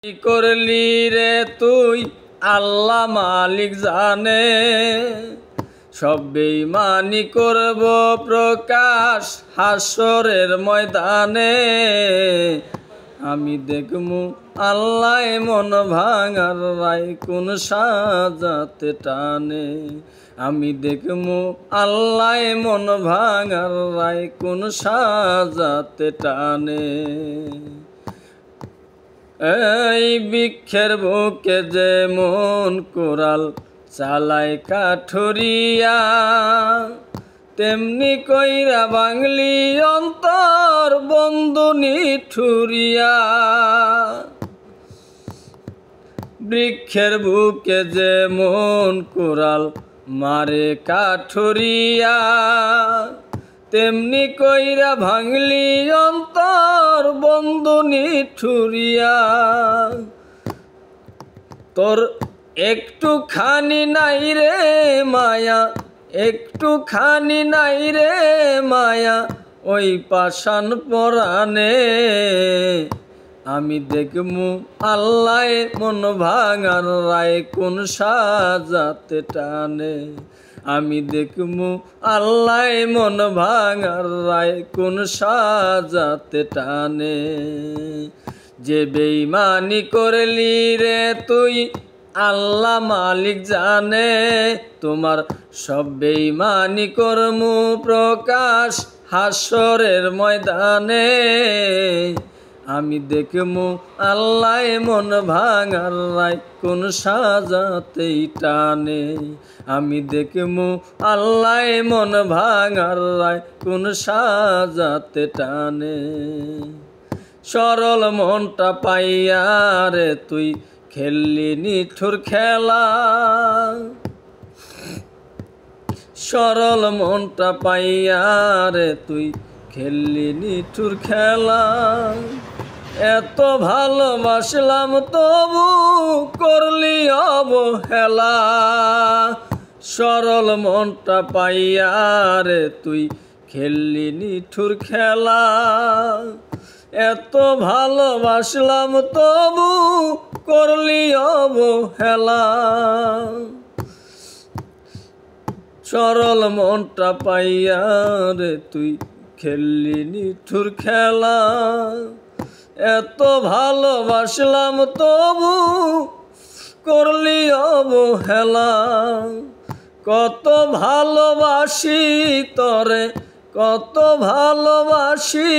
কি করলি রে তুই আল্লাহ মালিক জানে, সব বেঈমানি করব প্রকাশ হাসরের ময়দানে। আমি দেখমু আল্লাহ মন ভাঙার রায় কোন সাজাতে টানে। আমি দেখমু আল্লাহ মন ভাঙার রায় কোন সাজাতে টানে। এই বৃক্ষের বুকে যেমন কোরাল চালায় কাঠুরিয়া, তেমনি কইরা বাংলি অন্তর বন্ধু নিঠুরিয়া। বৃক্ষের বুকে যেমন কোরাল মারে কাঠুরিয়া, তেমনি কইরা ভাঙলি অন্তর বন্ধু নিঠুরিয়া। তোর একটুখানি নাই রে মায়া, একটুখানি নাই রে মায়া ওই পাষাণ পরাণে। আমি দেখমু আল্লাহ মন ভাঙার রায় কোন সাজাতে টানে। আমি দেখমু আল্লাহ মন ভাঙার রায় কোন সাজাতে টানে। যে বেঈমানি করলি রে তুই আল্লাহ মালিক জানে, তোমার সব বেঈমানি করমু প্রকাশ হাসরের ময়দানে। আমি দেখমু আল্লাহ মন ভাঙার রায় কোন সাজাতেই টানে। আমি দেখমু আল্লাহ মন ভাঙার রায় কোন সাজাতে টানে। সরল মনটা পাইয়া রে তুই খেললি নিঠুর খেলা, সরল মনটা পাইয়া রে তুই খেললি নিঠুর খেলা। এত ভালোবাসলাম তবু করলি অবহেলা, সরল মনটা পাইয়া রে তুই খেললি নিঠুর খেলা। এত ভালোবাসলাম তবু করলি অবহেলা, সরল মনটা পাইয়া রে তুই খেললি নিঠুর খেলা। এত ভালোবাসলাম তবু করলি অবহেলা। কত ভালোবাসি তরে, কত ভালোবাসি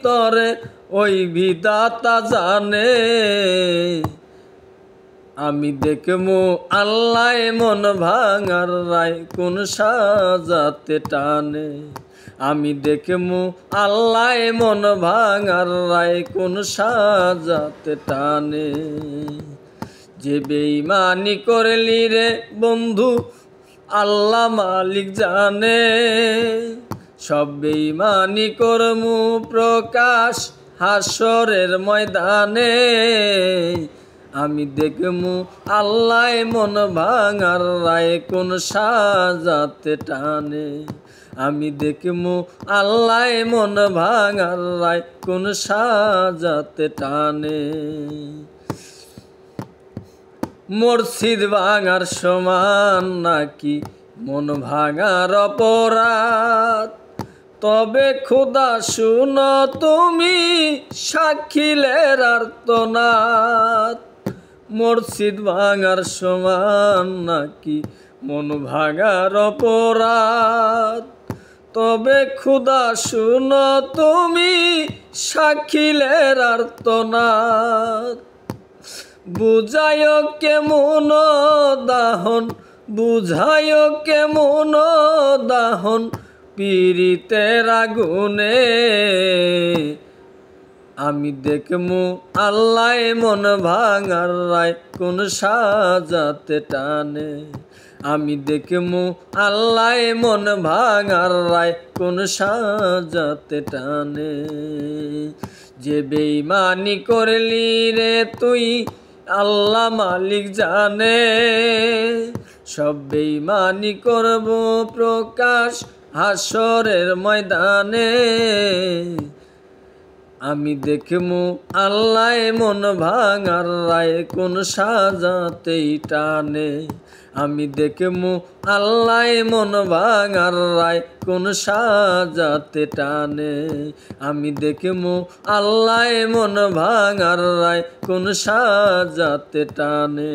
তরে ওই বিধাতা জানে। আমি দেখমু আল্লাহ মন ভাঙার রায় কোন সাজাতে টানে। আমি দেখমু আল্লাহ মন ভাঙার রায় কোন সাজাতে টানে। যে বেঈমানি করলি রে বন্ধু আল্লাহ মালিক জানে, সব বেঈমানি করমু প্রকাশ হাসরের ময়দানে। আমি দেখমু আল্লাহ মন ভাঙার রায় কোন সাজাতে টানে। আমি দেখমু আল্লাহ মন ভাঙার রায় কোন সাজাতে টানে। মসজিদ ভাঙার সমান নাকি মন ভাঙার অপরাধ, তবে খোদা শুনো তুমি সাক্ষীলের আর্তনাদ। মসজিদ ভাঙার সমান নাকি মন ভাঙার অপরাধ, তবে খোদা শুনো তুমি সাক্ষীলের আর্তনাদ। বুঝায় কেমন দাহন, বুঝায় কেমন দাহন পীড়িতের আগুনে। আমি দেখমু আল্লাহ মন ভাঙার রায় কোন সাজাতে টানে। আমি দেখমু আল্লাহ মন ভাঙার রায় কোন সাজাতে টানে। যে বেঈমানি করলি রে তুই আল্লাহ মালিক জানে, সব বেঈমানি করব প্রকাশ হাসরের ময়দানে। আমি দেখমু আল্লাহ মন ভাঙার রায় কোন সাজাতেই টানে আমি দেখমু আল্লাহ মন ভাঙার রায় কোন সাজাতে টানে আমি দেখমু আল্লাহ মন ভাঙার রায় কোন সাজাতে টানে।